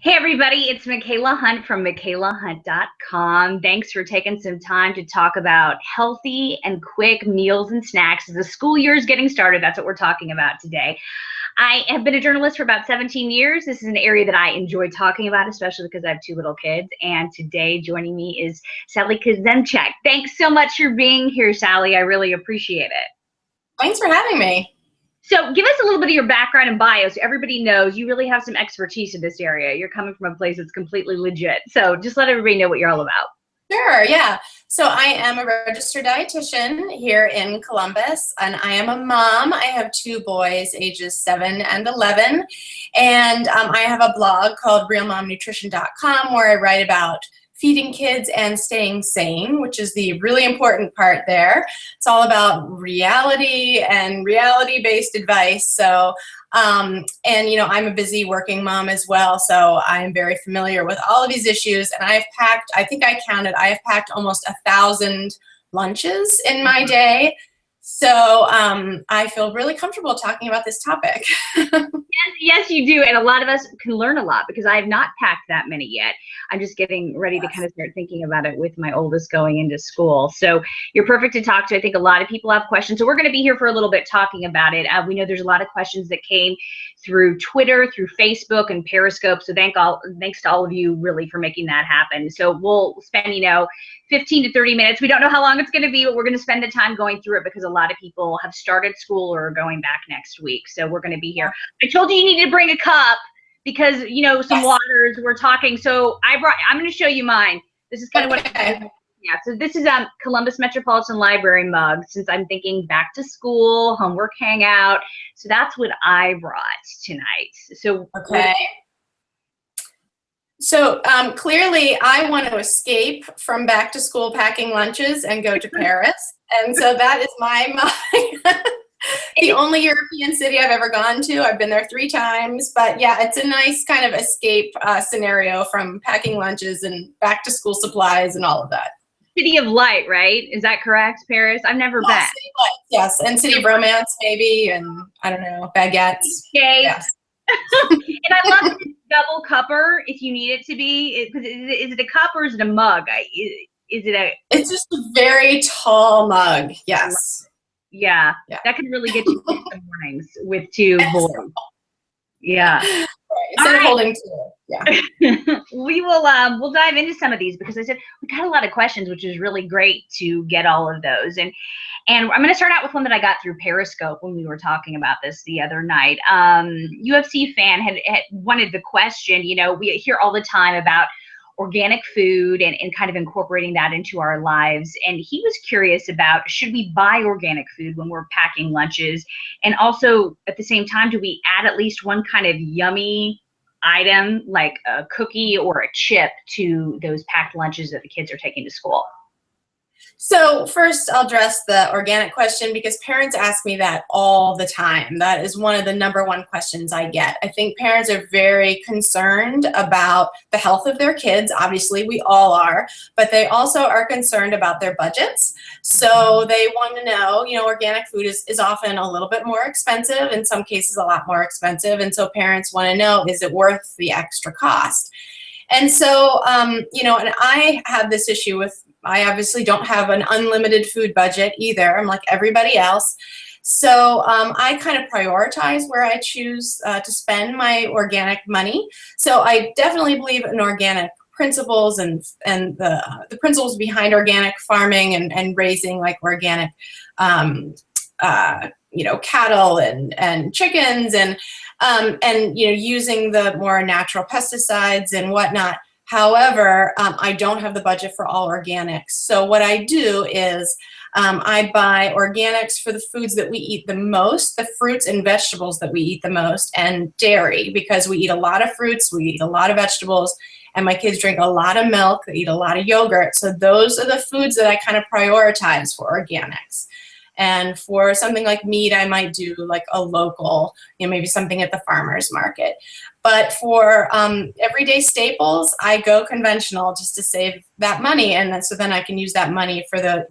Hey everybody, it's Michaela Hunt from MichaelaHunt.com. Thanks for taking some time to talk about healthy and quick meals and snacks. As the school year is getting started, that's what we're talking about today. I have been a journalist for about 17 years. This is an area that I enjoy talking about, especially because I have two little kids. And today joining me is Sally Kuzemchak. Thanks so much for being here, Sally. I really appreciate it. Thanks for having me. So give us a little bit of your background and bio so everybody knows you really have some expertise in this area. You're coming from a place that's completely legit. So just let everybody know what you're all about. Sure, yeah. So I am a registered dietitian here in Columbus, and I am a mom. I have two boys, ages 7 and 11, and I have a blog called realmomnutrition.com where I write about feeding kids and staying sane, which is the really important part there. It's all about reality and reality-based advice. So, and you know, I'm a busy working mom as well, so I'm very familiar with all of these issues. And I've packed, I think I counted, I have packed almost 1,000 lunches in my day. So I feel really comfortable talking about this topic. Yes, you do. And a lot of us can learn a lot because I have not packed that many yet. I'm just getting ready to kind of start thinking about it with my oldest going into school. So you're perfect to talk to. I think a lot of people have questions. So we're going to be here for a little bit talking about it. We know there's a lot of questions that came through Twitter, through Facebook and Periscope. So thanks to all of you really for making that happen. So we'll spend, 15 to 30 minutes. We don't know how long it's going to be, but we're going to spend the time going through it because a lot of people have started school or are going back next week. So we're going to be here. I told you needed to bring a cup because, some waters we're talking. So I'm going to show you mine. This is kind of what yeah. So this is Columbus Metropolitan Library mug since I'm thinking back to school, homework hangout. So that's what I brought tonight. So okay. So clearly I want to escape from back to school packing lunches and go to Paris. And so that is my the only European city I've ever gone to. I've been there 3 times, but yeah, it's a nice kind of escape scenario from packing lunches and back to school supplies and all of that. City of Light, right? Is that correct, Paris? I've never been. City of Light, yes, and City of Romance maybe, and I don't know, baguettes. Okay. Yes. And I love the double cupper if you need it to be. Is it a cup or is it a mug? It's just a very tall mug. Yes. Yeah. That can really get you through the mornings with 2 boys. Yeah. Right. Instead of holding 2. Yeah. We'll dive into some of these because I said we got a lot of questions, which is really great to get all of those. And I'm going to start out with one that I got through Periscope when we were talking about this the other night. UFC fan had wanted the question, we hear all the time about organic food and kind of incorporating that into our lives. And he was curious about, should we buy organic food when we're packing lunches? And also at the same time, do we add at least one kind of yummy item like a cookie or a chip to those packed lunches that the kids are taking to school? So first I'll address the organic question because parents ask me that all the time. That is one of the #1 questions I get. I think parents are very concerned about the health of their kids. Obviously we all are, but they also are concerned about their budgets. So they want to know, organic food is often a little bit more expensive, in some cases a lot more expensive. And so parents want to know, is it worth the extra cost? And so, and I have this issue with, I obviously don't have an unlimited food budget either. I'm like everybody else. So I kind of prioritize where I choose to spend my organic money. So I definitely believe in organic principles and the principles behind organic farming and raising like organic cattle and chickens and using the more natural pesticides and whatnot. However, I don't have the budget for all organics. So what I do is I buy organics for the foods that we eat the most, the fruits and vegetables that we eat the most, and dairy, because we eat a lot of fruits, we eat a lot of vegetables, and my kids drink a lot of milk, they eat a lot of yogurt. So those are the foods that I kind of prioritize for organics. And for something like meat, I might do like a local, maybe something at the farmer's market. But for everyday staples, I go conventional just to save that money, and so then I can use that money for the,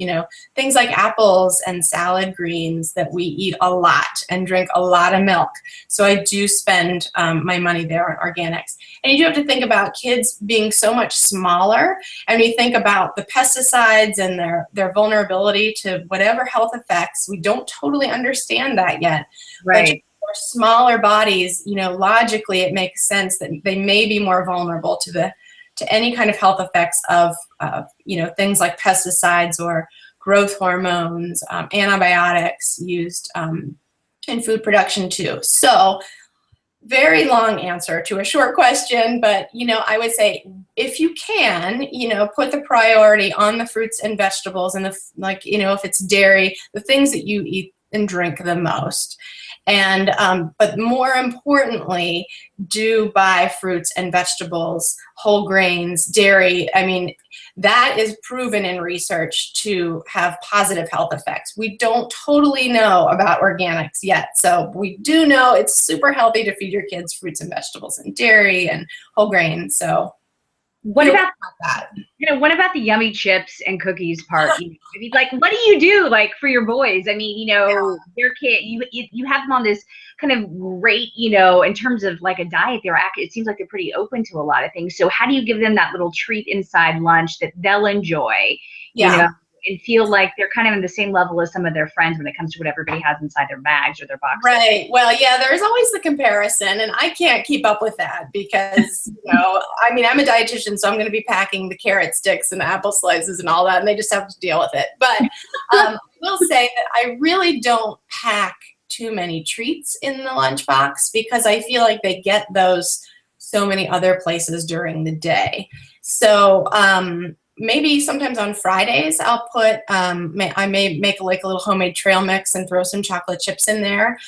things like apples and salad greens that we eat a lot and drink a lot of milk. So I do spend my money there on organics. And you do have to think about kids being so much smaller, and we think about the pesticides and their vulnerability to whatever health effects. We don't totally understand that yet. Right. For smaller bodies, logically it makes sense that they may be more vulnerable to any kind of health effects of things like pesticides or growth hormones, antibiotics used in food production too. So very long answer to a short question, but I would say if you can, put the priority on the fruits and vegetables and if it's dairy, the things that you eat and drink the most. And but more importantly, do buy fruits and vegetables, whole grains, dairy. I mean, that is proven in research to have positive health effects. We don't totally know about organics yet. So we do know it's super healthy to feed your kids fruits and vegetables and dairy and whole grains. So what about that? What about the yummy chips and cookies part? Like, what do you do for your boys? I mean, their kid, you have them on this kind of rate, in terms of like a diet. It seems like they're pretty open to a lot of things. So how do you give them that little treat inside lunch that they'll enjoy? And feel like they're kind of in the same level as some of their friends when it comes to what everybody has inside their bags or their boxes. Right. Well, yeah, there's always the comparison, and I can't keep up with that because, I mean, I'm a dietitian, so I'm going to be packing the carrot sticks and apple slices and all that, and they just have to deal with it. But I will say that I really don't pack too many treats in the lunchbox because I feel like they get those so many other places during the day. So, maybe sometimes on Fridays I'll put, I may make like a little homemade trail mix and throw some chocolate chips in there.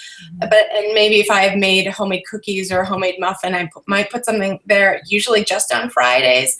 And maybe if I have made homemade cookies or a homemade muffin, I might put something there, usually just on Fridays,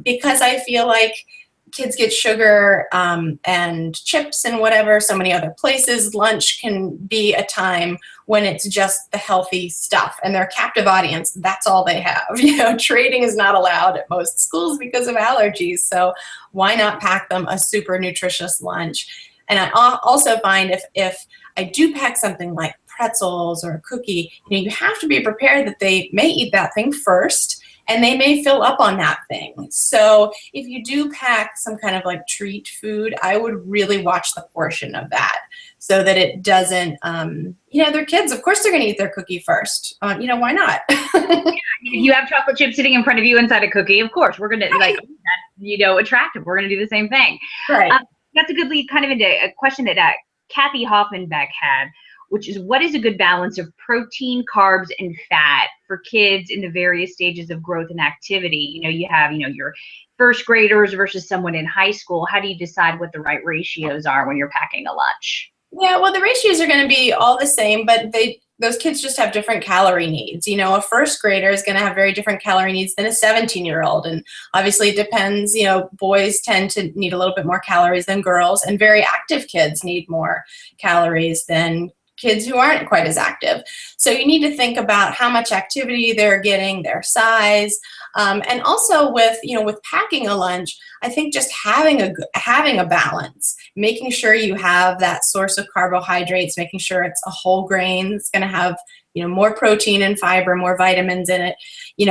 because I feel like kids get sugar and chips and whatever so many other places. Lunch can be a time when it's just the healthy stuff and their captive audience. That's all they have. Trading is not allowed at most schools because of allergies. So why not pack them a super nutritious lunch? And I also find if I do pack something like pretzels or a cookie, you have to be prepared that they may eat that thing first and they may fill up on that thing. So if you do pack some kind of like treat food, I would really watch the portion of that so that it doesn't, their kids, of course they're gonna eat their cookie first. Why not? If you have chocolate chips sitting in front of you inside a cookie, of course, we're gonna attractive. We're gonna do the same thing. Right. That's a good lead kind of into a question that Kathy Hoffman-Beck had, which is what is a good balance of protein, carbs, and fat for kids in the various stages of growth and activity? You have, your first graders versus someone in high school. How do you decide what the right ratios are when you're packing a lunch? Yeah, well, the ratios are going to be all the same, but those kids just have different calorie needs. A first grader is going to have very different calorie needs than a 17-year-old. And obviously it depends, boys tend to need a little bit more calories than girls, and very active kids need more calories than kids who aren't quite as active. So you need to think about how much activity they're getting, their size, and also with packing a lunch, I think just having a balance, making sure you have that source of carbohydrates, making sure it's a whole grain that's going to have more protein and fiber, more vitamins in it,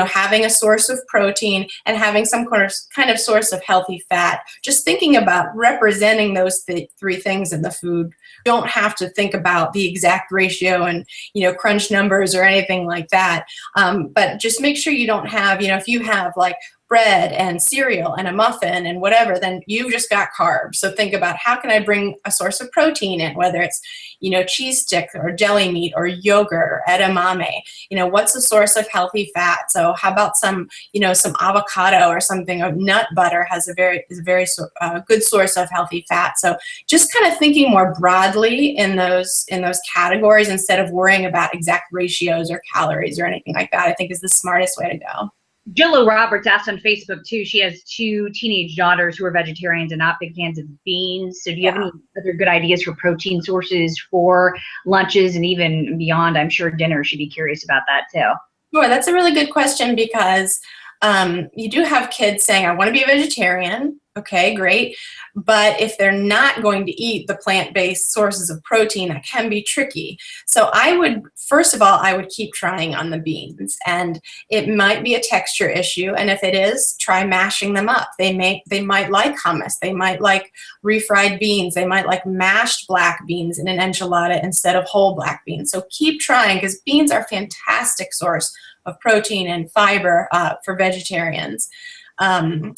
having a source of protein and having some kind of source of healthy fat. Just thinking about representing those three things in the food. Don't have to think about the exact ratio and, crunch numbers or anything like that. But just make sure you don't have, if you have like bread and cereal and a muffin and whatever, then you've just got carbs. So think about how can I bring a source of protein in, whether it's, cheese stick or deli meat or yogurt or edamame, what's the source of healthy fat? So how about some avocado or something, or nut butter is a very good source of healthy fat. So just kind of thinking more broadly in those categories instead of worrying about exact ratios or calories or anything like that, I think is the smartest way to go. Jillo Roberts asked on Facebook too. She has 2 teenage daughters who are vegetarians and not big fans of beans. So do you have any other good ideas for protein sources for lunches and even beyond? I'm sure dinner. She'd be curious about that too. Sure, that's a really good question because You do have kids saying, I want to be a vegetarian. Okay, great. But if they're not going to eat the plant-based sources of protein, that can be tricky. So I would, first of all, I would keep trying on the beans. And it might be a texture issue. And if it is, try mashing them up. They might like hummus. They might like refried beans. They might like mashed black beans in an enchilada instead of whole black beans. So keep trying, because beans are a fantastic source of protein and fiber for vegetarians.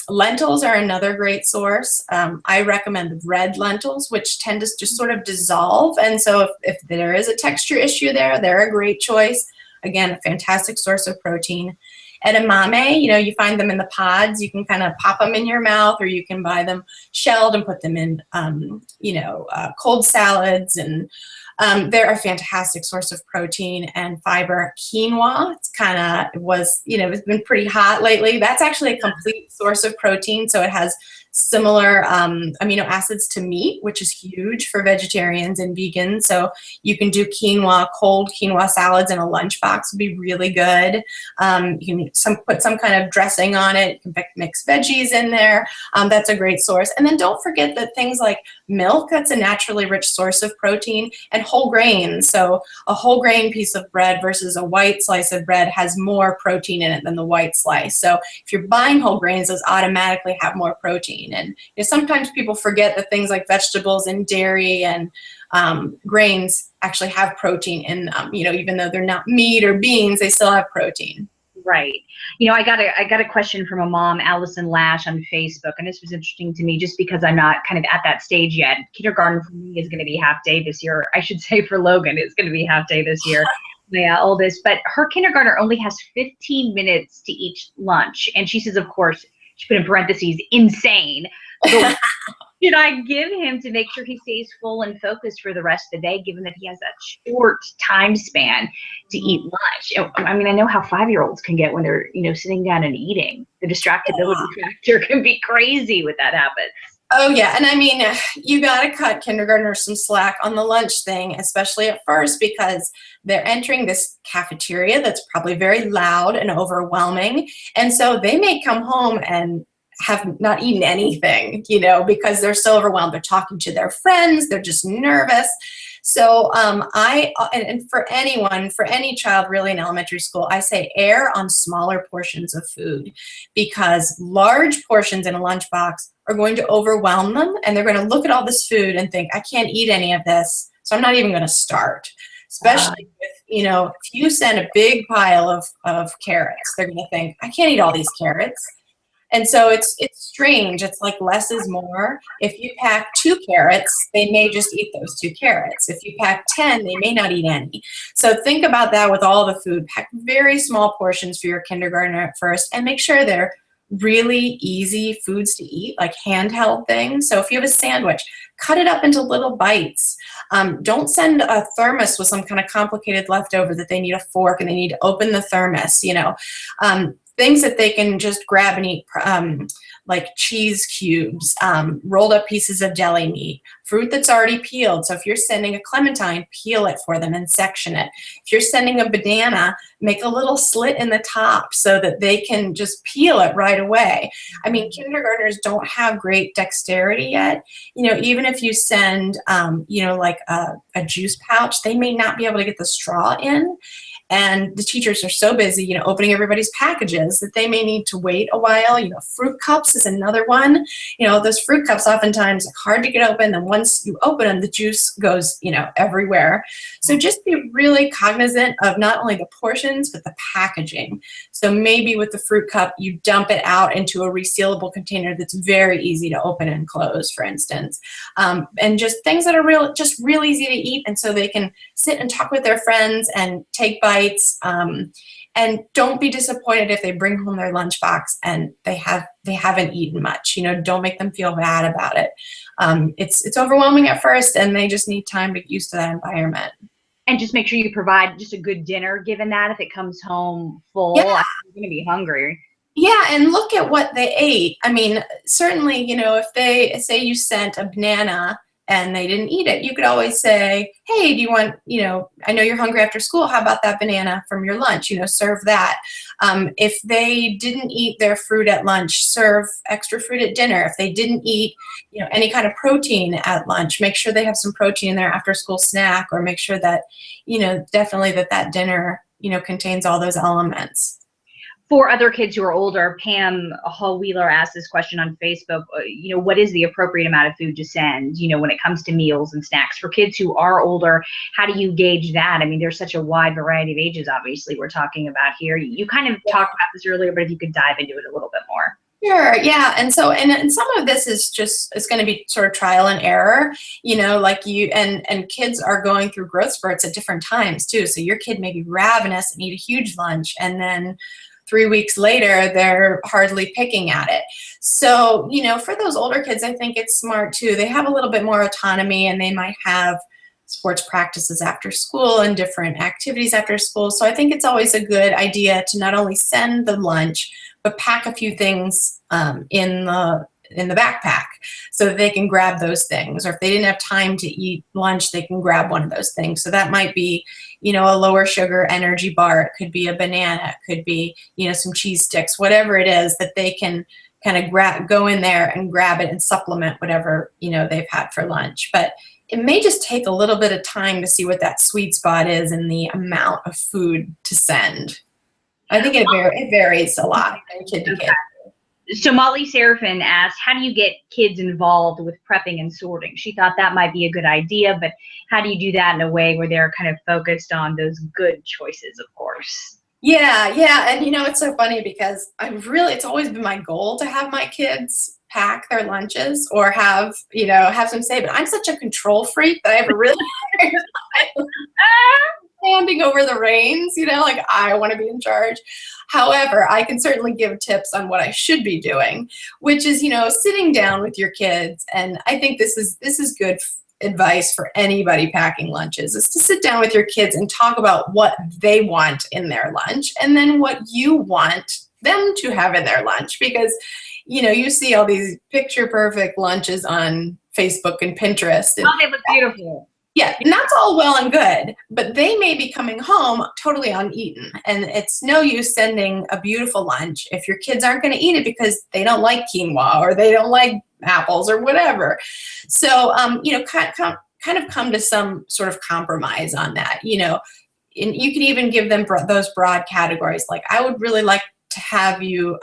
Lentils are another great source. I recommend red lentils, which tend to just sort of dissolve. And so if there is a texture issue there, they're a great choice. Again, a fantastic source of protein. Edamame, you find them in the pods. You can kind of pop them in your mouth, or you can buy them shelled and put them in, cold salads. And they're a fantastic source of protein and fiber. Quinoa, it's been pretty hot lately. That's actually a complete source of protein. So it has similar amino acids to meat, which is huge for vegetarians and vegans. So you can do cold quinoa salads in a lunchbox would be really good. You can put some kind of dressing on it. You can mix veggies in there. That's a great source. And then don't forget that things like milk, that's a naturally rich source of protein, and whole grains. So a whole grain piece of bread versus a white slice of bread has more protein in it than the white slice. So if you're buying whole grains, those automatically have more protein. And sometimes people forget that things like vegetables and dairy and grains actually have protein in them. Even though they're not meat or beans, they still have protein. Right. I got a question from a mom, Allison Lash, on Facebook, and this was interesting to me just because I'm not kind of at that stage yet. Kindergarten for me is going to be half day this year. I should say for Logan, it's going to be half day this year. My oldest, but her kindergartner only has 15 minutes to each lunch. And she says, of course, she put in parentheses, insane. But should I give him to make sure he stays full and focused for the rest of the day, given that he has that short time span to eat lunch? I mean, I know how 5-year-olds can get when they're, sitting down and eating. The distractibility factor can be crazy with that habit. Oh, yeah. And I mean, you got to cut kindergartners some slack on the lunch thing, especially at first, because they're entering this cafeteria that's probably very loud and overwhelming. And so they may come home and have not eaten anything, because they're so overwhelmed. They're talking to their friends. They're just nervous. So and for any child really in elementary school, I say err on smaller portions of food, because large portions in a lunchbox are going to overwhelm them, and they're going to look at all this food and think, I can't eat any of this, so I'm not even going to start. Especially if if you send a big pile of carrots, they're going to think, I can't eat all these carrots. And so it's strange. It's like less is more. If you pack 2 carrots, they may just eat those 2 carrots. If you pack 10, they may not eat any. So think about that with all the food. Pack very small portions for your kindergartner at first, and make sure they're really easy foods to eat, like handheld things. So if you have a sandwich, cut it up into little bites. Don't send a thermos with some kind of complicated leftover that they need a fork and they need to open the thermos, things that they can just grab and eat, like cheese cubes, rolled up pieces of deli meat, fruit that's already peeled. So if you're sending a clementine, peel it for them and section it. If you're sending a banana, make a little slit in the top so that they can just peel it right away. I mean, kindergartners don't have great dexterity yet. Even if you send, like a juice pouch, they may not be able to get the straw in. And the teachers are so busy, opening everybody's packages that they may need to wait a while. Fruit cups is another one. Those fruit cups oftentimes are hard to get open. And once you open them, the juice goes, everywhere. So just be really cognizant of not only the portions, but the packaging. So maybe with the fruit cup, you dump it out into a resealable container that's very easy to open and close, for instance. And just things that are real easy to eat. And so they can sit and talk with their friends and take bites. And don't be disappointed if they bring home their lunchbox and they haven't eaten much. Don't make them feel bad about it. It's overwhelming at first, and they just need time to get used to that environment. And just make sure you provide just a good dinner, given that if it comes home full, Yeah. I'm going to be hungry. Yeah, and look at what they ate. I mean, certainly, if they say you sent a banana and they didn't eat it, you could always say, hey, do you want, I know you're hungry after school. How about that banana from your lunch? Serve that. If they didn't eat their fruit at lunch, serve extra fruit at dinner. If they didn't eat, any kind of protein at lunch, make sure they have some protein in their after school snack, or make sure that, definitely that dinner, contains all those elements. For other kids who are older, Pam Hall Wheeler asked this question on Facebook, what is the appropriate amount of food to send, when it comes to meals and snacks? For kids who are older, how do you gauge that? I mean, there's such a wide variety of ages, obviously, we're talking about here. You kind of talked about this earlier, but if you could dive into it a little bit more. Sure. Yeah. And so, and some of this is just, it's going to be sort of trial and error, like and kids are going through growth spurts at different times too. So your kid may be ravenous and eat a huge lunch, and then 3 weeks later, they're hardly picking at it. So, for those older kids, I think it's smart too. They have a little bit more autonomy, and they might have sports practices after school and different activities after school. So I think it's always a good idea to not only send the lunch, but pack a few things in the backpack so that they can grab those things. Or if they didn't have time to eat lunch, they can grab one of those things. So that might be, a lower sugar energy bar. It could be a banana. It could be, some cheese sticks, whatever it is that they can kind of go in there and grab it and supplement whatever, they've had for lunch. But it may just take a little bit of time to see what that sweet spot is in the amount of food to send. I think it varies a lot from kid to kid. So Molly Seraphin asked, how do you get kids involved with prepping and sorting? She thought that might be a good idea, but how do you do that in a way where they're kind of focused on those good choices, of course? Yeah. And it's so funny because it's always been my goal to have my kids pack their lunches or have some say, but I'm such a control freak that I have a really hard time handing over the reins, like I want to be in charge. However, I can certainly give tips on what I should be doing, which is, sitting down with your kids. And I think this is good advice for anybody packing lunches, is to sit down with your kids and talk about what they want in their lunch and then what you want them to have in their lunch. Because, you see all these picture perfect lunches on Facebook and Pinterest. And they look beautiful. Yeah, and that's all well and good, but they may be coming home totally uneaten, and it's no use sending a beautiful lunch if your kids aren't going to eat it because they don't like quinoa or they don't like apples or whatever. So, kind of come to some sort of compromise on that, and you can even give them those broad categories. Like, I would really like to have you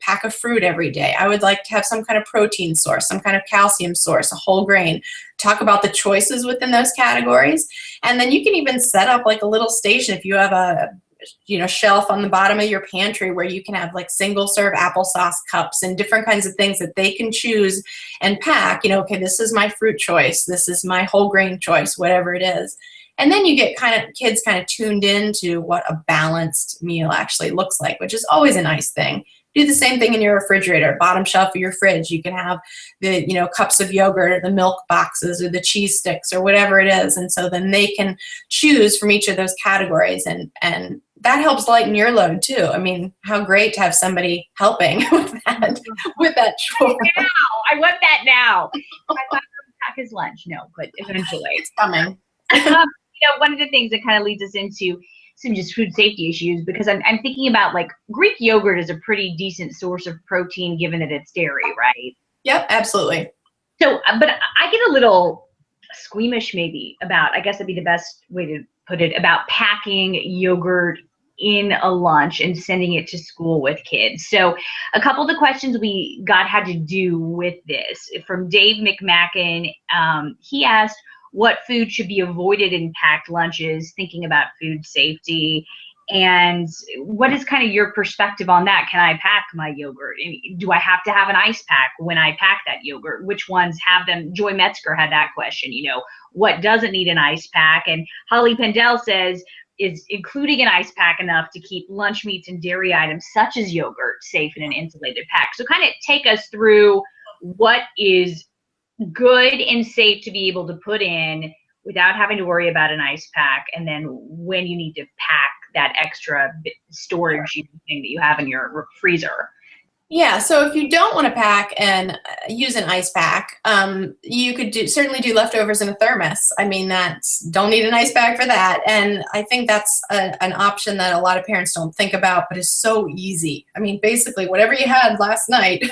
pack a fruit every day. I would like to have some kind of protein source, some kind of calcium source, a whole grain. Talk about the choices within those categories. And then you can even set up like a little station if you have a shelf on the bottom of your pantry where you can have like single serve applesauce cups and different kinds of things that they can choose and pack. Okay, this is my fruit choice. This is my whole grain choice, whatever it is. And then you get kids kind of tuned into what a balanced meal actually looks like, which is always a nice thing. Do the same thing in your refrigerator, bottom shelf of your fridge. You can have the, cups of yogurt or the milk boxes or the cheese sticks or whatever it is. And so then they can choose from each of those categories, and that helps lighten your load too. I mean, how great to have somebody helping with that chore. I want that now. I thought I would pack his lunch. No, but eventually. It's coming. One of the things that kind of leads us into some just food safety issues, because I'm thinking about like Greek yogurt is a pretty decent source of protein given that it's dairy, right? Yep, absolutely. So, but I get a little squeamish maybe about, I guess that'd be the best way to put it, about packing yogurt in a lunch and sending it to school with kids. So a couple of the questions we got had to do with this. From Dave McMacken, he asked, what food should be avoided in packed lunches, thinking about food safety, and what is kind of your perspective on that? Can I pack my yogurt? Do I have to have an ice pack when I pack that yogurt? Which ones have them? Joy Metzger had that question, what doesn't need an ice pack? And Holly Pendel says, is including an ice pack enough to keep lunch meats and dairy items such as yogurt safe in an insulated pack? So kind of take us through what is good and safe to be able to put in without having to worry about an ice pack, and then when you need to pack that extra storage thing that you have in your freezer. Yeah, so if you don't want to pack and use an ice pack, you could certainly do leftovers in a thermos. I mean, that's don't need an ice pack for that. And I think that's an option that a lot of parents don't think about, but is so easy. I mean, basically, whatever you had last night,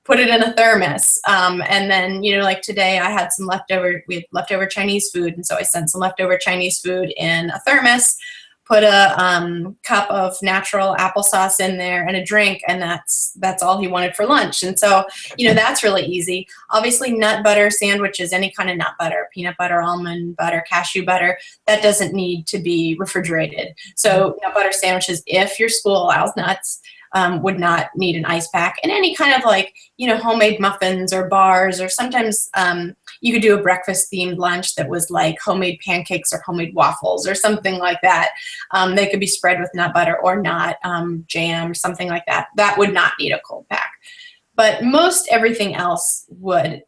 put it in a thermos. And then, like today I had we had leftover Chinese food. And so I sent some leftover Chinese food in a thermos, put a cup of natural applesauce in there and a drink. And that's all he wanted for lunch. And so, that's really easy. Obviously nut butter sandwiches, any kind of nut butter, peanut butter, almond butter, cashew butter, that doesn't need to be refrigerated. So nut butter sandwiches, if your school allows nuts, would not need an ice pack. And any kind of homemade muffins or bars, or sometimes you could do a breakfast themed lunch that was like homemade pancakes or homemade waffles or something like that. They could be spread with nut butter or not, jam, something like that. That would not need a cold pack. But most everything else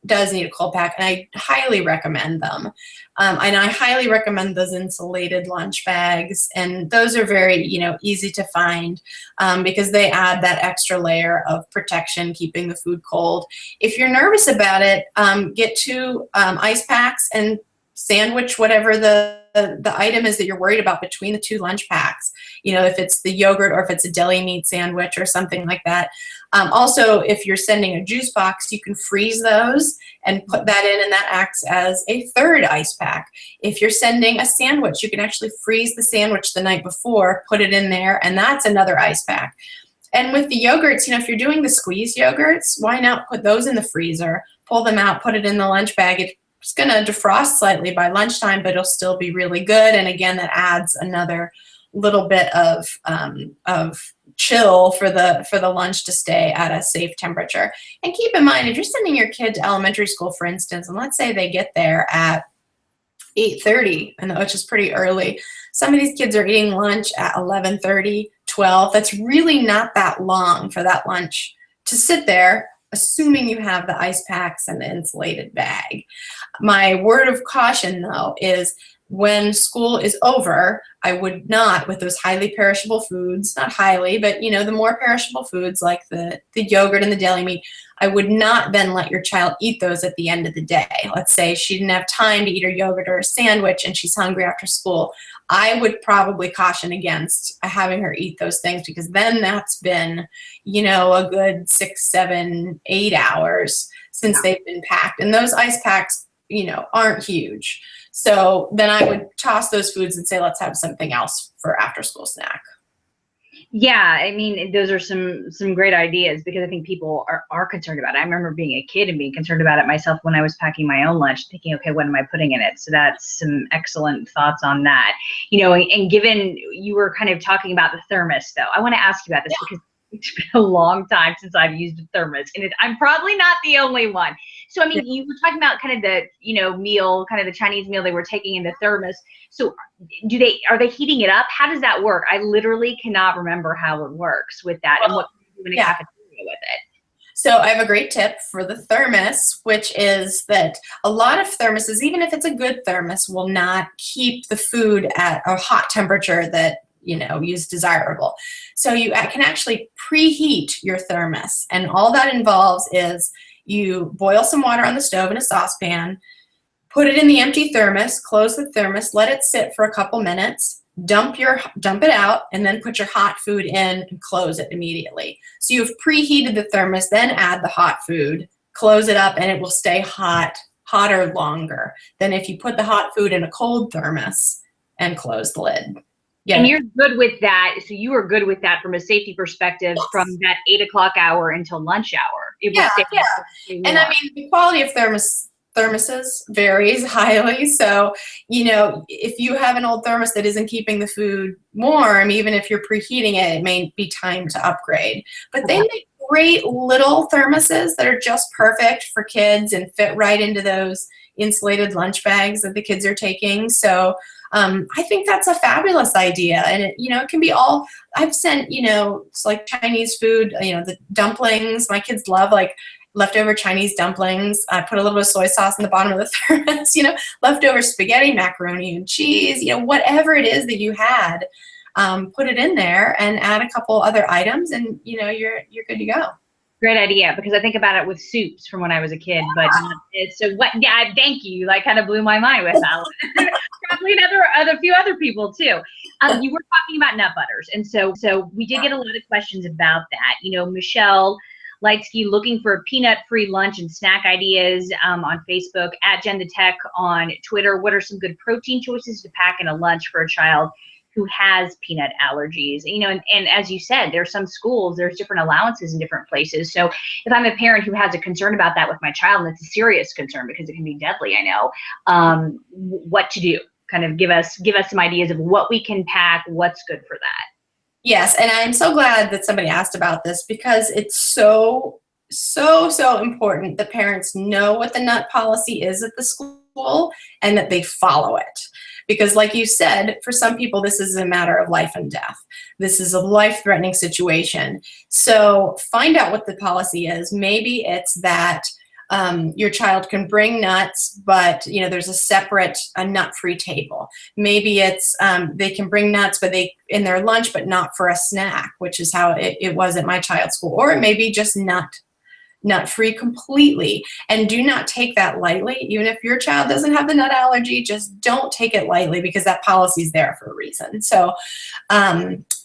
does need a cold pack, and I highly recommend them. And I highly recommend those insulated lunch bags, and those are very, easy to find because they add that extra layer of protection, keeping the food cold. If you're nervous about it, get 2 ice packs and sandwich whatever the item is that you're worried about between the 2 lunch packs. If it's the yogurt or if it's a deli meat sandwich or something like that. Also, if you're sending a juice box, you can freeze those and put that in, and that acts as a 3rd ice pack. If you're sending a sandwich, you can actually freeze the sandwich the night before, put it in there, and that's another ice pack. And with the yogurts, if you're doing the squeeze yogurts, why not put those in the freezer, pull them out, put it in the lunch bag. It's going to defrost slightly by lunchtime, but it'll still be really good. And again, that adds another little bit of chill for the lunch to stay at a safe temperature. And keep in mind, if you're sending your kid to elementary school, for instance, and let's say they get there at 8:30, which is pretty early. Some of these kids are eating lunch at 11:30, 12. That's really not that long for that lunch to sit there, assuming you have the ice packs and the insulated bag. My word of caution, though, is when school is over, I would not, with those highly perishable foods, not highly, but the more perishable foods like the yogurt and the deli meat, I would not then let your child eat those at the end of the day. Let's say she didn't have time to eat her yogurt or a sandwich and she's hungry after school. I would probably caution against having her eat those things, because then that's been, a good 6, 7, 8 hours since they've been packed. And those ice packs, aren't huge. So then I would toss those foods and say, let's have something else for after school snack. Yeah, I mean, those are some great ideas, because I think people are concerned about it. I remember being a kid and being concerned about it myself when I was packing my own lunch, thinking, okay, what am I putting in it? So that's some excellent thoughts on that. And given you were kind of talking about the thermos, though, I want to ask you about this because it's been a long time since I've used a thermos, and I'm probably not the only one. So, I mean, you were talking about kind of the, meal, kind of the Chinese meal they were taking in the thermos. So are they heating it up? How does that work? I literally cannot remember how it works with that and what you do in a cafeteria with it. So I have a great tip for the thermos, which is that a lot of thermoses, even if it's a good thermos, will not keep the food at a hot temperature that is desirable. So you can actually preheat your thermos, and all that involves is you boil some water on the stove in a saucepan, put it in the empty thermos, close the thermos, let it sit for a couple minutes, dump it out, and then put your hot food in and close it immediately. So you've preheated the thermos, then add the hot food, close it up, and it will stay hotter longer than if you put the hot food in a cold thermos and close the lid. Yeah. And you're good with that. So you are good with that from a safety perspective, from that 8 o'clock hour until lunch hour. Yeah. And I mean, the quality of thermoses varies highly. So, if you have an old thermos that isn't keeping the food warm, even if you're preheating it, it may be time to upgrade. But they make great little thermoses that are just perfect for kids and fit right into those insulated lunch bags that the kids are taking. So, I think that's a fabulous idea. And it can be all, I've sent, it's like Chinese food, the dumplings, my kids love like leftover Chinese dumplings. I put a little bit of soy sauce in the bottom of the thermos, leftover spaghetti, macaroni and cheese, whatever it is that you had. put it in there and add a couple other items, and you're good to go. Great idea, because I think about it with soups from when I was a kid, but so what? Yeah, thank you. Like, kind of blew my mind with that. Probably a few other people too. You were talking about nut butters, and so we did get a lot of questions about that. Michelle Lightsky looking for peanut-free lunch and snack ideas on Facebook, at Jen the Tech on Twitter. What are some good protein choices to pack in a lunch for a child who has peanut allergies? And as you said, there's some schools, there's different allowances in different places. So if I'm a parent who has a concern about that with my child, and it's a serious concern because it can be deadly, I know, what to do. Kind of give us some ideas of what we can pack, what's good for that. Yes, and I'm so glad that somebody asked about this, because it's so important that parents know what the nut policy is at the school and that they follow it. Because like you said, for some people, this is a matter of life and death. This is a life-threatening situation. So find out what the policy is. Maybe it's that your child can bring nuts, but there's a separate nut-free table. Maybe it's they can bring nuts, but in their lunch, but not for a snack, which is how it was at my child's school. Or it may be just nut-free completely. And do not take that lightly. Even if your child doesn't have the nut allergy, just don't take it lightly, because that policy is there for a reason. So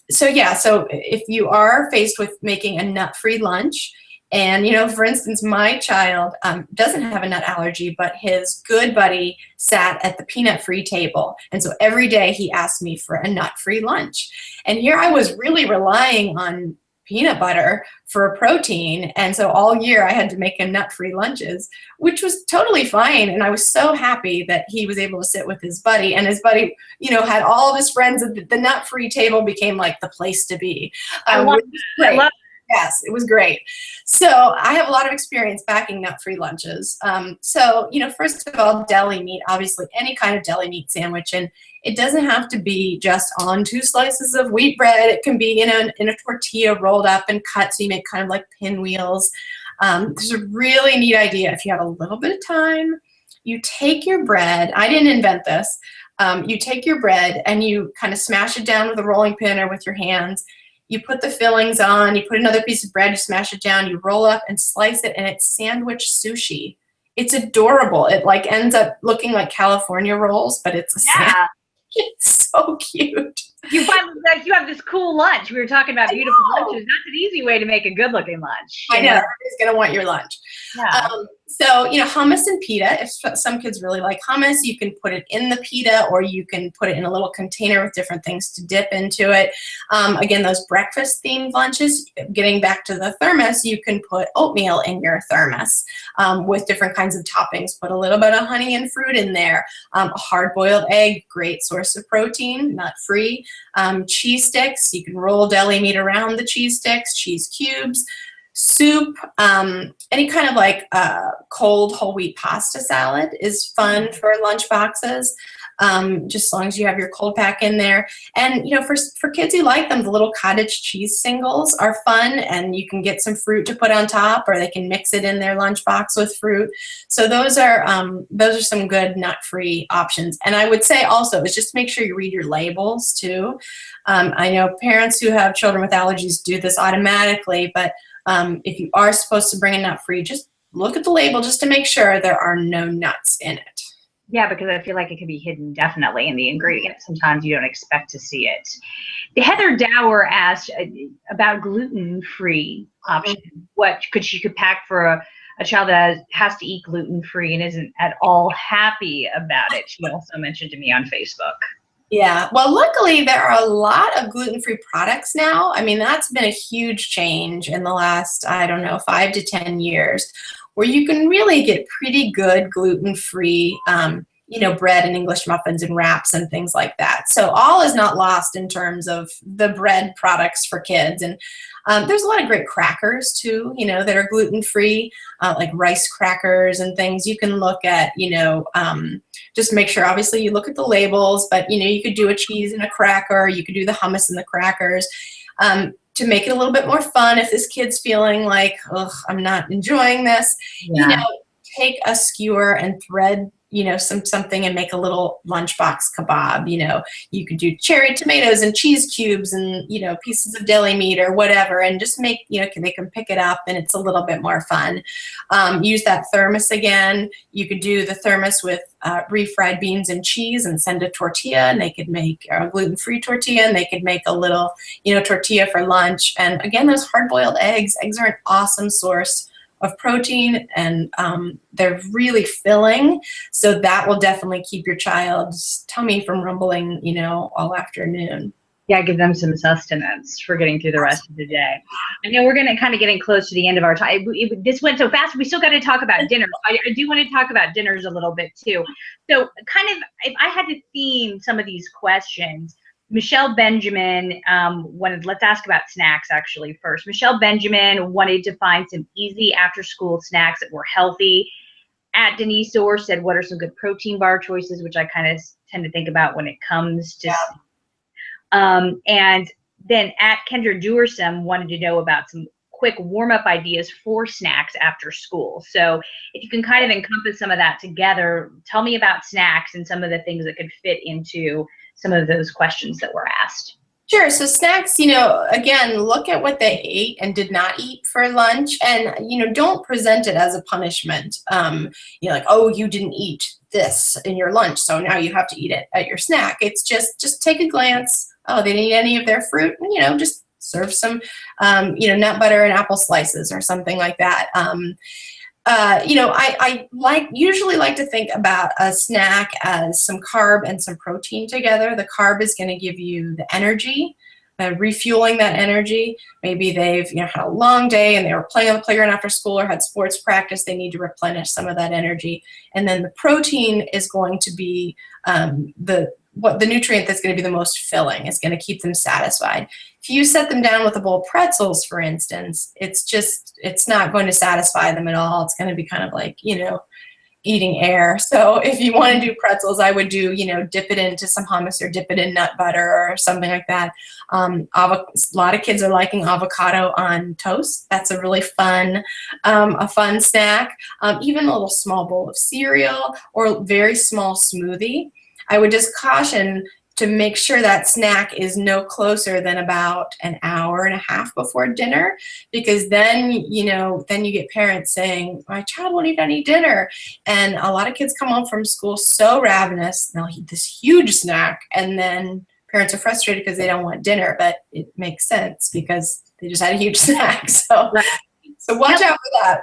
if you are faced with making a nut-free lunch, and, for instance, my child doesn't have a nut allergy, but his good buddy sat at the peanut-free table. And so every day he asked me for a nut-free lunch. And here I was really relying on peanut butter for a protein. And so all year I had to make him nut-free lunches, which was totally fine. And I was so happy that he was able to sit with his buddy, and his buddy, had all of his friends at the nut-free table, became like the place to be. I love it. Yes, it was great. So I have a lot of experience packing nut-free lunches. First of all, deli meat, obviously any kind of deli meat sandwich. And it doesn't have to be just on 2 slices of wheat bread. It can be in a tortilla rolled up and cut, so you make kind of like pinwheels. There's a really neat idea. If you have a little bit of time, you take your bread. I didn't invent this. You take your bread and you kind of smash it down with a rolling pin or with your hands. You put the fillings on, you put another piece of bread, you smash it down, you roll up and slice it, and it's sandwich sushi. It's adorable. It ends up looking like California rolls, but it's a sandwich. It's so cute. You have this cool lunch. We were talking about beautiful lunches. That's an easy way to make a good looking lunch. I know. Everybody's going to want your lunch. Yeah. Hummus and pita. If some kids really like hummus, you can put it in the pita, or you can put it in a little container with different things to dip into it. Again, those breakfast themed lunches, getting back to the thermos, you can put oatmeal in your thermos with different kinds of toppings. Put a little bit of honey and fruit in there. A hard-boiled egg, great source of protein, nut-free. Cheese sticks, you can roll deli meat around the cheese sticks, cheese cubes. Soup, any kind of cold whole wheat pasta salad is fun for lunch boxes, just as long as you have your cold pack in there. And for kids who like them, the little cottage cheese singles are fun, and you can get some fruit to put on top, or they can mix it in their lunch box with fruit. So those are some good nut-free options. And I would say also is just make sure you read your labels too. I know parents who have children with allergies do this automatically, but if you are supposed to bring a nut-free, just look at the label just to make sure there are no nuts in it. Yeah, because I feel like it can be hidden definitely in the ingredients. Sometimes you don't expect to see it. Heather Dower asked about gluten-free options. What she could pack for a child that has to eat gluten-free and isn't at all happy about it. She also mentioned to me on Facebook. Yeah, well, luckily there are a lot of gluten-free products now. I mean, that's been a huge change in the last, 5 to 10 years, where you can really get pretty good gluten-free, bread and English muffins and wraps and things like that. So all is not lost in terms of the bread products for kids. And there's a lot of great crackers too, that are gluten-free, like rice crackers and things. You can look at, just make sure, obviously, you look at the labels, but, you could do a cheese and a cracker. You could do the hummus and the crackers to make it a little bit more fun. If this kid's feeling like, ugh, I'm not enjoying this, take a skewer and thread something and make a little lunchbox kebab. You could do cherry tomatoes and cheese cubes and, pieces of deli meat or whatever, and just make, they can pick it up and it's a little bit more fun. Use that thermos again. You could do the thermos with refried beans and cheese and send a tortilla, and they could make a gluten-free tortilla, and they could make a little, tortilla for lunch. And again, those hard-boiled eggs are an awesome source of protein, and they're really filling. So that will definitely keep your child's tummy from rumbling, all afternoon. Yeah, give them some sustenance for getting through the rest of the day. I know we're kind of getting close to the end of our time. This went so fast. We still got to talk about dinner. I do want to talk about dinners a little bit too. So kind of, if I had to theme some of these questions, Michelle Benjamin let's ask about snacks actually first. Michelle Benjamin wanted to find some easy after school snacks that were healthy. At Denise Orr said, what are some good protein bar choices, which I kind of tend to think about when it comes to and then at Kendra Duersum wanted to know about some quick warm-up ideas for snacks after school. So if you can kind of encompass some of that together, tell me about snacks and some of the things that could fit into some of those questions that were asked. Sure. So snacks, again, look at what they ate and did not eat for lunch, and, don't present it as a punishment. Like, oh, you didn't eat this in your lunch, so now you have to eat it at your snack. It's just take a glance. Oh, they didn't eat any of their fruit, and, just serve some, nut butter and apple slices or something like that. I usually like to think about a snack as some carb and some protein together. The carb is going to give you the energy, refueling that energy. Maybe they've had a long day and they were playing on the playground after school or had sports practice. They need to replenish some of that energy. And then the protein is going to be the nutrient that's going to be the most filling. Is going to keep them satisfied. If you set them down with a bowl of pretzels, for instance, it's not going to satisfy them at all. It's going to be kind of like, eating air. So if you want to do pretzels, I would do, dip it into some hummus or dip it in nut butter or something like that. A lot of kids are liking avocado on toast. That's a really fun, snack. Even a little small bowl of cereal or very small smoothie. I would just caution to make sure that snack is no closer than about an hour and a half before dinner, because then, then you get parents saying, my child won't even eat dinner. And a lot of kids come home from school so ravenous, they'll eat this huge snack, and then parents are frustrated because they don't want dinner, but it makes sense because they just had a huge snack. So watch out for that.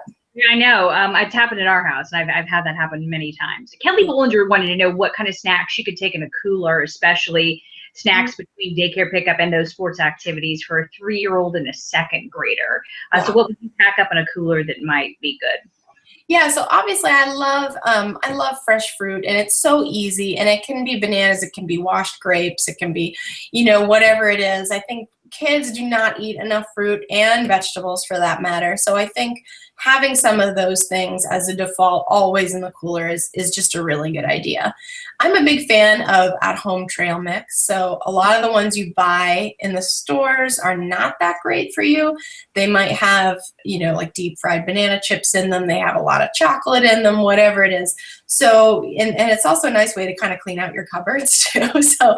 I know. It's happened in our house, and I've had that happen many times. Kelly Bollinger wanted to know what kind of snacks she could take in a cooler, especially snacks between daycare pickup and those sports activities for a 3-year-old and a 2nd grader. So what would you pack up in a cooler that might be good? Yeah, so obviously I love fresh fruit, and it's so easy, and it can be bananas, it can be washed grapes, it can be, whatever it is. I think kids do not eat enough fruit and vegetables for that matter. So I think having some of those things as a default always in the cooler is just a really good idea. I'm a big fan of at-home trail mix. So a lot of the ones you buy in the stores are not that great for you. They might have, like deep fried banana chips in them. They have a lot of chocolate in them, whatever it is. So, and it's also a nice way to kind of clean out your cupboards too. So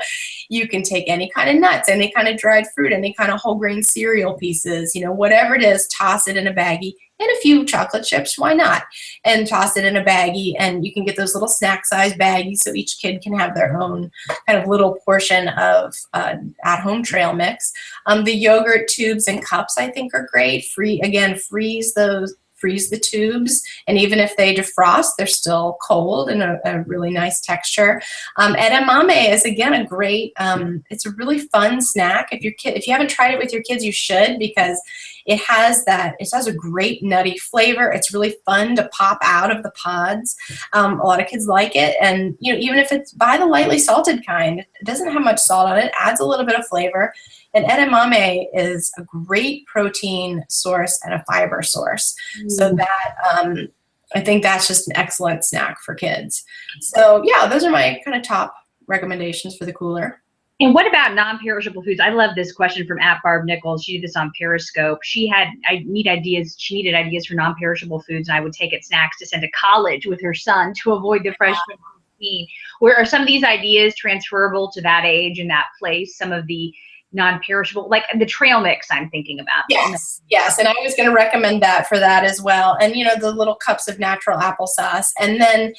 you can take any kind of nuts, any kind of dried fruit, any kind of whole grain cereal pieces, whatever it is, toss it in a baggie. And a few chocolate chips, why not? And toss it in a baggie, and you can get those little snack-sized baggies so each kid can have their own kind of little portion of at-home trail mix. The yogurt tubes and cups, I think, are great. Freeze the tubes, and even if they defrost, they're still cold and a really nice texture. Edamame is again a great. It's a really fun snack. If you haven't tried it with your kids, you should, because it has a great nutty flavor. It's really fun to pop out of the pods. A lot of kids like it, and even if it's buy the lightly salted kind, it doesn't have much salt on it. It adds a little bit of flavor. And edamame is a great protein source and a fiber source. So that I think that's just an excellent snack for kids. So yeah, those are my kind of top recommendations for the cooler. And what about non-perishable foods? I love this question from @Barb Nichols. She did this on Periscope. She needed ideas for non-perishable foods, and I would take it snacks to send to college with her son to avoid the fresh food routine. Where are some of these ideas transferable to that age and that place? Some of the non-perishable, like the trail mix I'm thinking about. Yes. And I was going to recommend that for that as well. And, the little cups of natural applesauce. And then,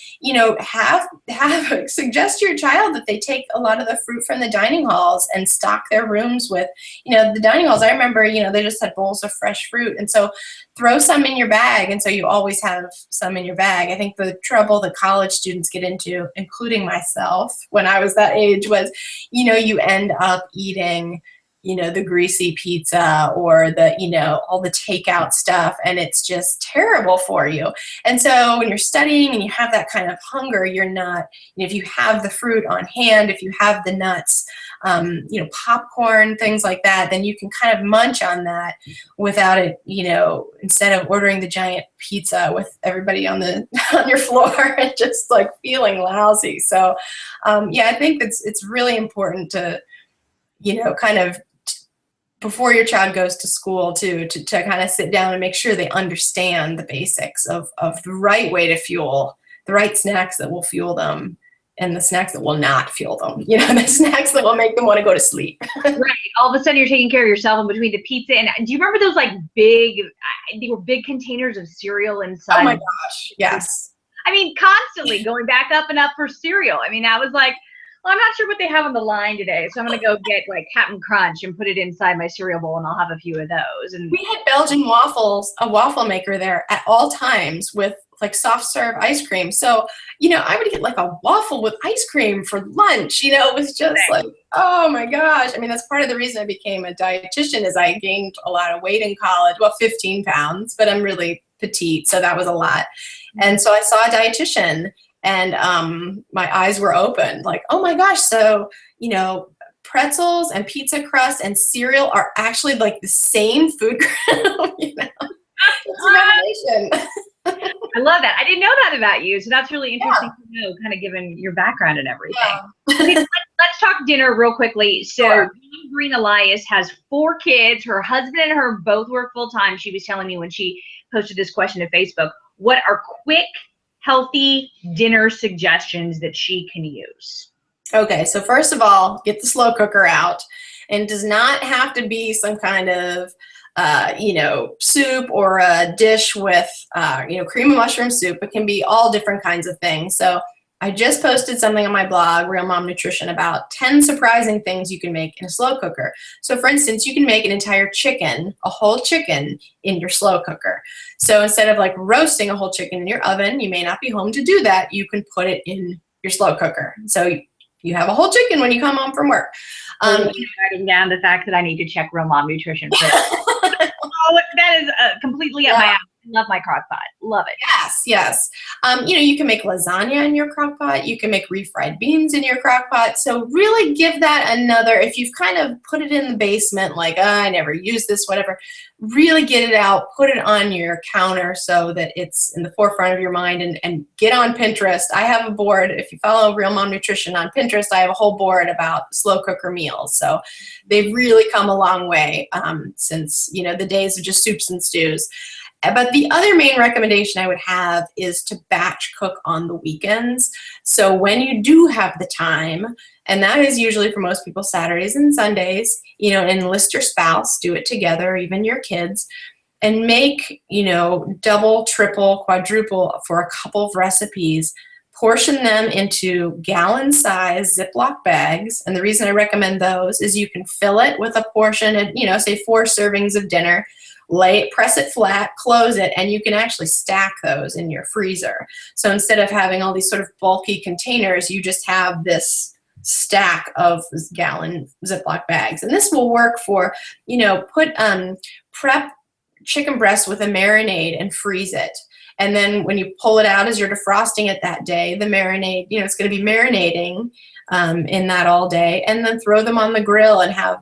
suggest to your child that they take a lot of the fruit from the dining halls and stock their rooms with, the dining halls. I remember, they just had bowls of fresh fruit. And so throw some in your bag. And so you always have some in your bag. I think the trouble that college students get into, including myself when I was that age, was, you end up eating the greasy pizza or all the takeout stuff, and it's just terrible for you. And so when you're studying and you have that kind of hunger, you're not, if you have the fruit on hand, if you have the nuts, popcorn, things like that, then you can kind of munch on that without it, instead of ordering the giant pizza with everybody on your floor and just like feeling lousy. So, I think it's really important to, kind of before your child goes to school to kind of sit down and make sure they understand the basics of the right way to fuel, the right snacks that will fuel them and the snacks that will not fuel them, the snacks that will make them want to go to sleep. Right. All of a sudden you're taking care of yourself in between the pizza. And do you remember those they were big containers of cereal inside? Oh my gosh. Yes. I mean, constantly going back up and up for cereal. I mean, I was like, well, I'm not sure what they have on the line today, so I'm going to go get like Captain Crunch and put it inside my cereal bowl, and I'll have a few of those. And we had Belgian waffles, a waffle maker there at all times with like soft serve ice cream. So, I would get like a waffle with ice cream for lunch. It was just like, oh my gosh. I mean, that's part of the reason I became a dietitian is I gained a lot of weight in college. Well, 15 pounds, but I'm really petite, so that was a lot. And so I saw a dietitian. And my eyes were opened, like, oh my gosh, so, pretzels and pizza crust and cereal are actually like the same food group, It's a revelation. I love that. I didn't know that about you, so that's really interesting to know, kind of given your background and everything. Yeah. Okay, let's talk dinner real quickly. So Sure. Green Elias has 4 kids. Her husband and her both work full time. She was telling me when she posted this question to Facebook, what are quick, healthy dinner suggestions that she can use? Okay, so first of all, get the slow cooker out. And it does not have to be some kind of, soup or a dish with, cream of mushroom soup. It can be all different kinds of things. So I just posted something on my blog, Real Mom Nutrition, about 10 surprising things you can make in a slow cooker. So for instance, you can make an entire chicken, a whole chicken in your slow cooker. So instead of like roasting a whole chicken in your oven, you may not be home to do that. You can put it in your slow cooker. So you have a whole chicken when you come home from work. Writing down the fact that I need to check Real Mom Nutrition first. That is completely up my alley. Love my crock pot. Love it. Yes. You can make lasagna in your crock pot. You can make refried beans in your crock pot. So really give that another, if you've kind of put it in the basement, like, I never use this, whatever, really get it out, put it on your counter so that it's in the forefront of your mind, and get on Pinterest. I have a board. If you follow Real Mom Nutrition on Pinterest, I have a whole board about slow cooker meals. So they've really come a long way since, the days of just soups and stews. But the other main recommendation I would have is to batch cook on the weekends. So when you do have the time, and that is usually for most people Saturdays and Sundays, enlist your spouse, do it together, even your kids, and make, double, triple, quadruple for a couple of recipes. Portion them into gallon-size Ziploc bags. And the reason I recommend those is you can fill it with a portion of, say 4 servings of dinner, press it flat, close it, and you can actually stack those in your freezer. So instead of having all these sort of bulky containers, you just have this stack of gallon Ziploc bags. And this will work for, prep chicken breast with a marinade and freeze it. And then when you pull it out as you're defrosting it that day, the marinade, it's going to be marinating in that all day, and then throw them on the grill and have,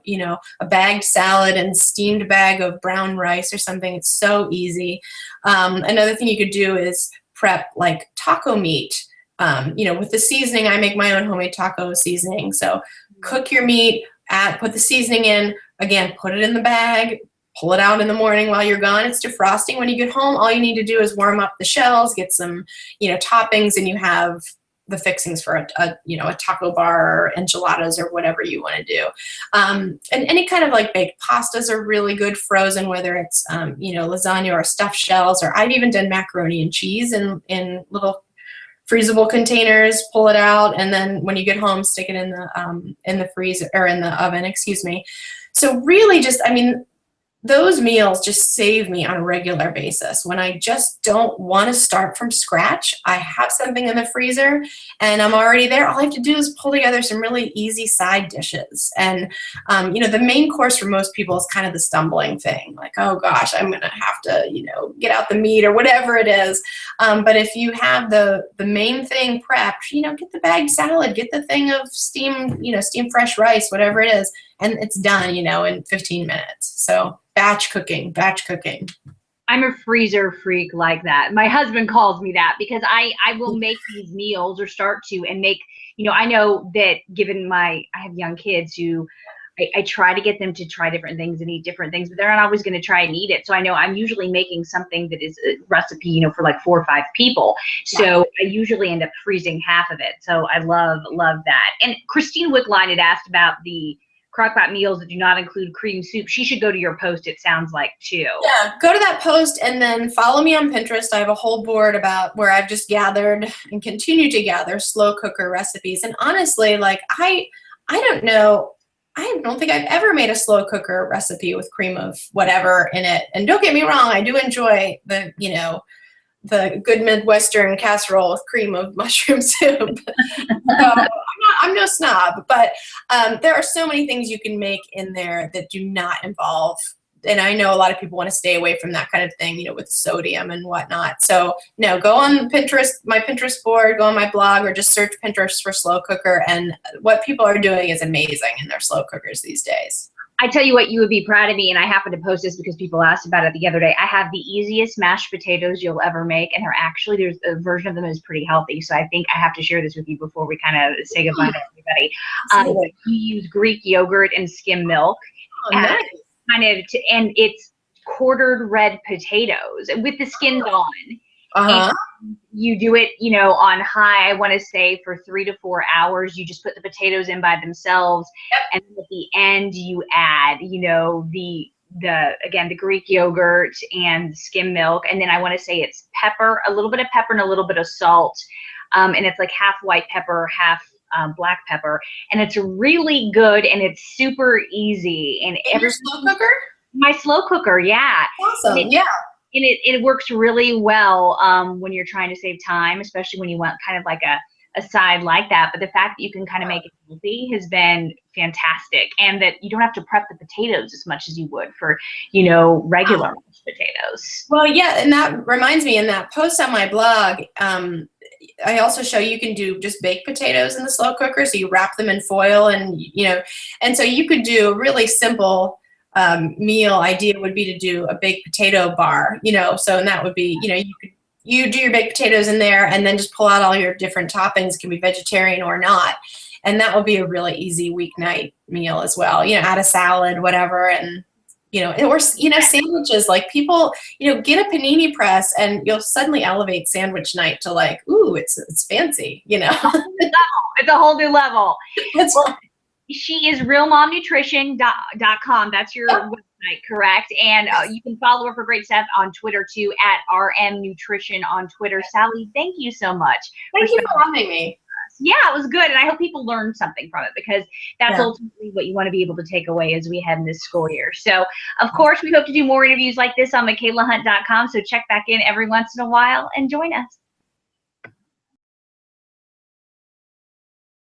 a bagged salad and steamed bag of brown rice or something. It's so easy. Another thing you could do is prep like taco meat. With the seasoning, I make my own homemade taco seasoning. So cook your meat, put the seasoning in, again, put it in the bag, pull it out in the morning while you're gone. It's defrosting. When you get home, all you need to do is warm up the shells, get some, toppings, and you have the fixings for a taco bar or enchiladas or whatever you want to do. And any kind of like baked pastas are really good frozen, whether it's, lasagna or stuffed shells, or I've even done macaroni and cheese in little freezable containers, pull it out, and then when you get home, stick it in the freezer or in the oven, excuse me. So really those meals just save me on a regular basis. When I just don't want to start from scratch, I have something in the freezer and I'm already there. All I have to do is pull together some really easy side dishes. And, the main course for most people is kind of the stumbling thing. Like, oh gosh, I'm going to have to, get out the meat or whatever it is. But if you have the main thing prepped, get the bagged salad, get the thing of steamed fresh rice, whatever it is, and it's done, in 15 minutes. So batch cooking. I'm a freezer freak like that. My husband calls me that because I will make these meals or start to and make, I know that given I have young kids who I try to get them to try different things and eat different things, but they're not always going to try and eat it. So I know I'm usually making something that is a recipe, for like 4 or 5 people. So I usually end up freezing half of it. So I love that. And Christine Wickline had asked about the crock-pot meals that do not include cream soup. She should go to your post, it sounds like, too. Yeah, go to that post and then follow me on Pinterest. I have a whole board about where I've just gathered and continue to gather slow cooker recipes. And honestly, I don't know, I don't think I've ever made a slow cooker recipe with cream of whatever in it. And don't get me wrong, I do enjoy the good Midwestern casserole with cream of mushroom soup. I'm no snob, but there are so many things you can make in there that do not involve, and I know a lot of people want to stay away from that kind of thing, with sodium and whatnot. So no, go on Pinterest, my Pinterest board, go on my blog, or just search Pinterest for slow cooker, and what people are doing is amazing in their slow cookers these days. I tell you what, you would be proud of me, and I happened to post this because people asked about it the other day. I have the easiest mashed potatoes you'll ever make, and there's a version of them that's pretty healthy. So I think I have to share this with you before we kind of say goodbye to everybody. You use Greek yogurt and skim milk, nice. And it's quartered red potatoes with the skins on. Uh-huh. And you do it, on high, I want to say for 3 to 4 hours. You just put the potatoes in by themselves. Yep. And at the end you add, the Greek yogurt and skim milk. And then I want to say it's pepper, a little bit of pepper and a little bit of salt. And it's like half white pepper, half black pepper. And it's really good and it's super easy. And your slow cooker? My slow cooker, yeah. Awesome, And it works really well when you're trying to save time, especially when you want kind of like a side like that. But the fact that you can kind of make it healthy has been fantastic, and that you don't have to prep the potatoes as much as you would for, regular potatoes. Well, yeah, and that reminds me, in that post on my blog, I also show you can do just baked potatoes in the slow cooker. So you wrap them in foil, and and so you could do a really simple meal idea would be to do a baked potato bar, so, and that would be, you do your baked potatoes in there and then just pull out all your different toppings, can be vegetarian or not. And that would be a really easy weeknight meal as well, add a salad, whatever. And, or, sandwiches, like people, get a panini press and you'll suddenly elevate sandwich night to like, ooh, it's fancy, It's a whole new level. That's right. She is realmomnutrition.com. That's your website, correct? And you can follow her for great stuff on Twitter too, at RM Nutrition on Twitter. Sally, thank you so much. Thank you for having me. Yeah, it was good. And I hope people learned something from it, because that's ultimately what you want to be able to take away as we head in this school year. So, of course, we hope to do more interviews like this on MichaelaHunt.com. So check back in every once in a while and join us.